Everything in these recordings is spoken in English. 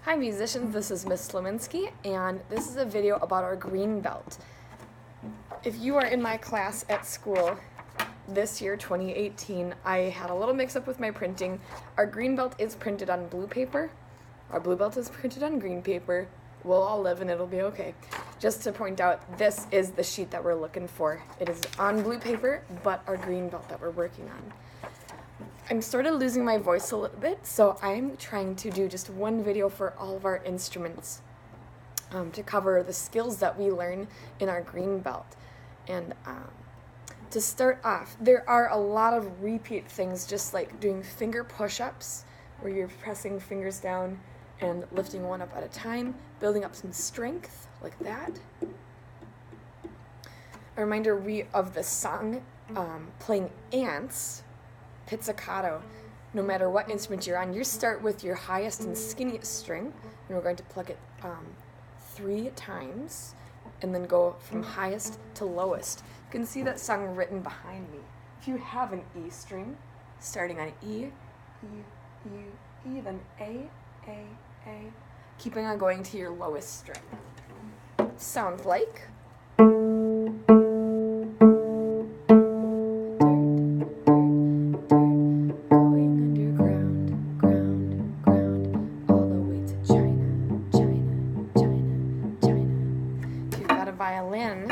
Hi musicians, this is Miss Slominski, and this is a video about our green belt. If you are in my class at school this year, 2018, I had a little mix-up with my printing. Our green belt is printed on blue paper. Our blue belt is printed on green paper. We'll all live and it'll be okay. Just to point out, this is the sheet that we're looking for. It is on blue paper, but our green belt that we're working on. I'm sort of losing my voice a little bit, so I'm trying to do just one video for all of our instruments to cover the skills that we learn in our green belt. And to start off, there are a lot of repeat things, just like doing finger push-ups, where you're pressing fingers down and lifting one up at a time, building up some strength, like that. A reminder of the song, playing ants, pizzicato. No matter what instrument you're on, you start with your highest and skinniest string, and we're going to pluck it 3 times, and then go from highest to lowest. You can see that song written behind me. If you have an E string, starting on E, E, E, E, then A, keeping on going to your lowest string. Sounds like... violin,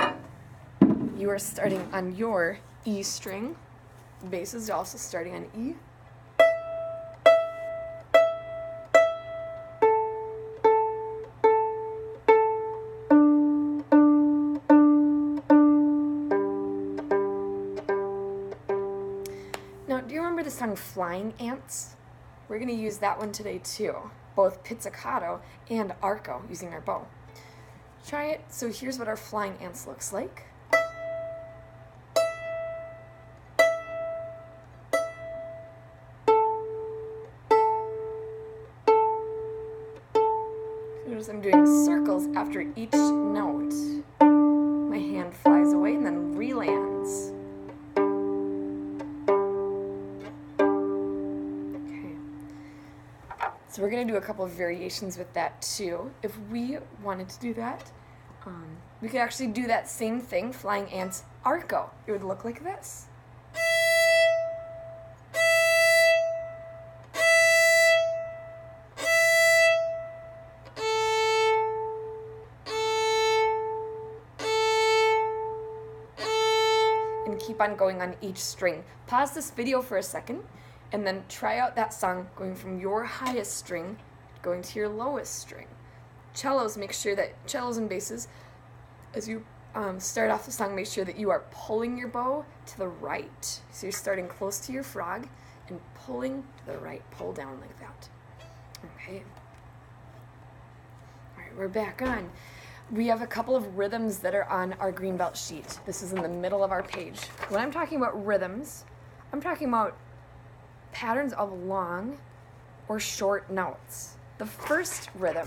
you are starting on your E string. Bass is also starting on E. Now, do you remember the song Flying Ants? We're going to use that one today too, both pizzicato and arco, using our bow. Try it. So here's what our flying ants looks like. Notice I'm doing circles after each note. My hand flies away and then re-lands. Okay. So we're going to do a couple of variations with that too. If we wanted to do that, we could actually do that same thing, flying ants arco. It would look like this. And keep on going on each string. Pause this video for a second, and then try out that song going from your highest string going to your lowest string. Cellos, make sure that cellos and basses, as you start off the song, make sure that you are pulling your bow to the right. So you're starting close to your frog and pulling to the right, pull down like that. Okay. All right, we're back on. We have a couple of rhythms that are on our green belt sheet. This is in the middle of our page. When I'm talking about rhythms, I'm talking about patterns of long or short notes. The first rhythm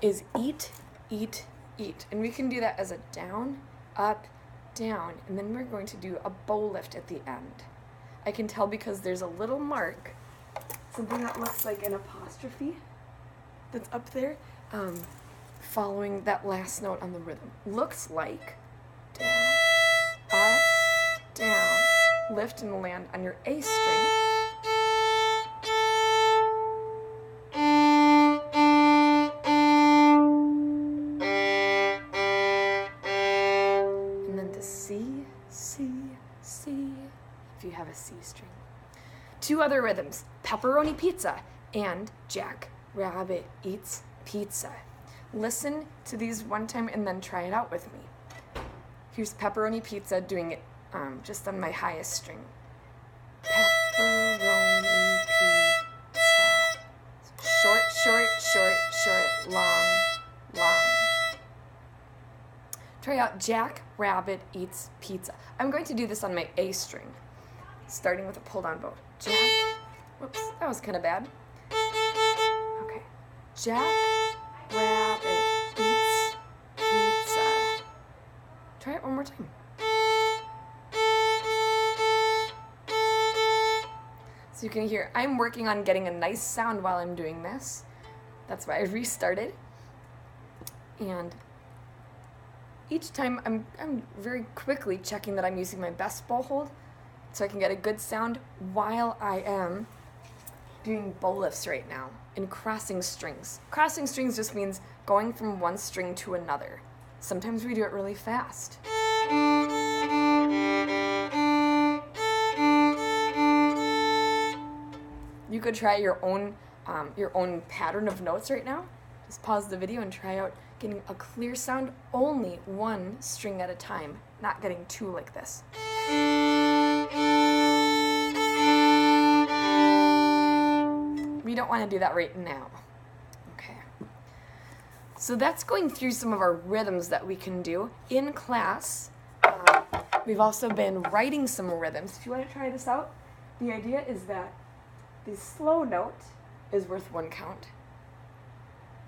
is eat, eat, eat. And we can do that as a down, up, down. And then we're going to do a bow lift at the end. I can tell because there's a little mark, something that looks like an apostrophe that's up there, following that last note on the rhythm. Looks like down, up, down. Lift and land on your A string. C, if you have a C string. 2 other rhythms, pepperoni pizza and Jack Rabbit Eats Pizza. Listen to these one time and then try it out with me. Here's pepperoni pizza, doing it just on my highest string. Pepperoni pizza. Short, short, short, short, long, long. Try out Jack Rabbit Eats Pizza. I'm going to do this on my A string, starting with a pull-down bow. Jack, whoops, that was kind of bad. Okay, Jack Rabbit Eats Pizza. Try it one more time. So you can hear, I'm working on getting a nice sound while I'm doing this. That's why I restarted. And each time I'm very quickly checking that I'm using my best bow hold so I can get a good sound while I am doing bow lifts right now and crossing strings. Crossing strings just means going from one string to another. Sometimes we do it really fast. You could try your own pattern of notes right now. Just pause the video and try out getting a clear sound, only one string at a time, not getting two like this. We don't want to do that right now. Okay. So that's going through some of our rhythms that we can do in class. We've also been writing some rhythms. If you want to try this out, the idea is that the slow note is worth 1 count.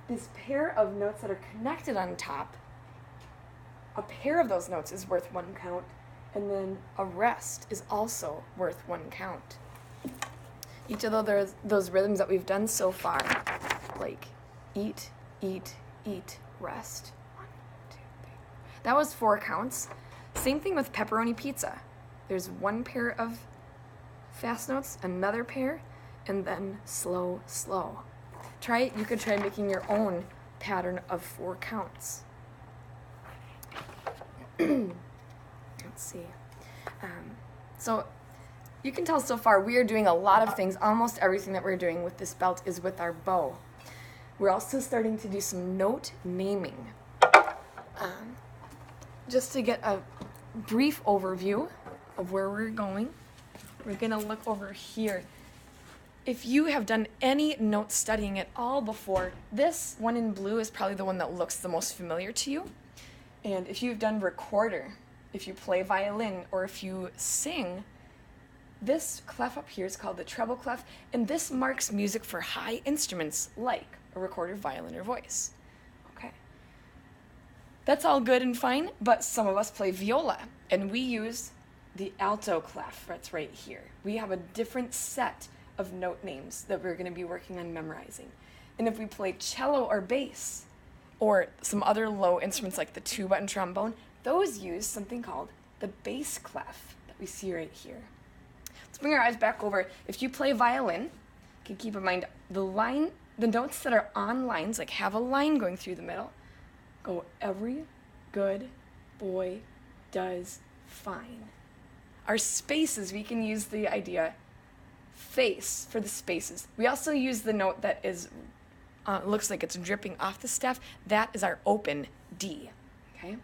This pair of notes that are connected on top, a pair of those notes is worth 1 count, and then a rest is also worth 1 count. Each of those rhythms that we've done so far, like eat, eat, eat, rest. 1, 2, 3. That was 4 counts. Same thing with pepperoni pizza. There's 1 pair of fast notes, another pair, and then slow, slow. You could try making your own pattern of 4 counts. Let's see. So you can tell so far we are doing a lot of things. Almost everything that we're doing with this belt is with our bow. We're also starting to do some note naming. Just to get a brief overview of where we're going, we're going to look over here. If you have done any note studying at all before, this one in blue is probably the one that looks the most familiar to you. And if you've done recorder, if you play violin, or if you sing, this clef up here is called the treble clef, and this marks music for high instruments like a recorder, violin, or voice. Okay. That's all good and fine, but some of us play viola, and we use the alto clef that's right here. We have a different set of note names that we're going to be working on memorizing. And if we play cello or bass, or some other low instruments like the tuba and trombone, those use something called the bass clef that we see right here. Let's bring our eyes back over. If you play violin, you can keep in mind the notes that are on lines, like have a line going through the middle, go every good boy does fine. Our spaces, we can use the idea face for the spaces. We also use the note that is looks like it's dripping off the staff. That is our open D. Okay.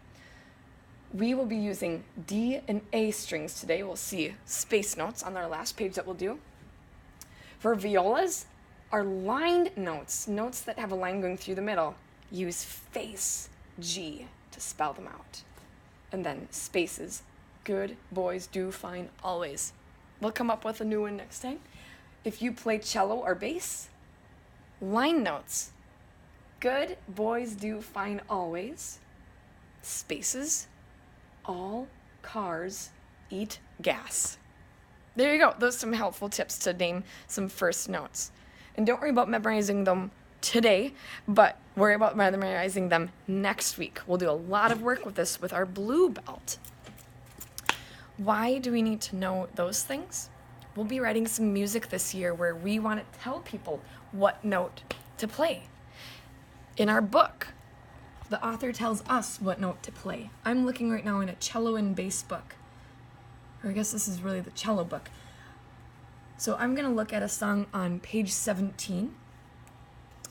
We will be using D and A strings today. We'll see space notes on our last page that we'll do. For violas, our lined notes, notes that have a line going through the middle, use face G to spell them out. And then spaces, good boys do fine always. We'll come up with a new one next time. If you play cello or bass, line notes, good boys do fine always, spaces, all cars eat gas. There you go. Those are some helpful tips to name some first notes. And don't worry about memorizing them today, but worry about memorizing them next week. We'll do a lot of work with this with our blue belt. Why do we need to know those things? We'll be writing some music this year where we want to tell people what note to play. In our book, the author tells us what note to play. I'm looking right now in a cello and bass book. Or I guess this is really the cello book. So I'm going to look at a song on page 17.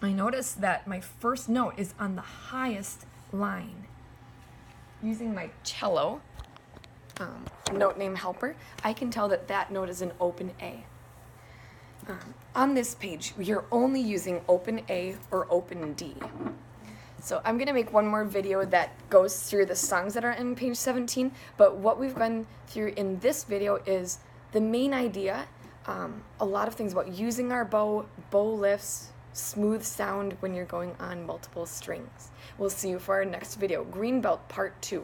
I notice that my first note is on the highest line. Using my cello note name helper, I can tell that that note is an open A. On this page, you're only using open A or open D. So I'm going to make one more video that goes through the songs that are in page 17, but what we've gone through in this video is the main idea, a lot of things about using our bow, bow lifts, smooth sound when you're going on multiple strings. We'll see you for our next video, Green Belt Part 2.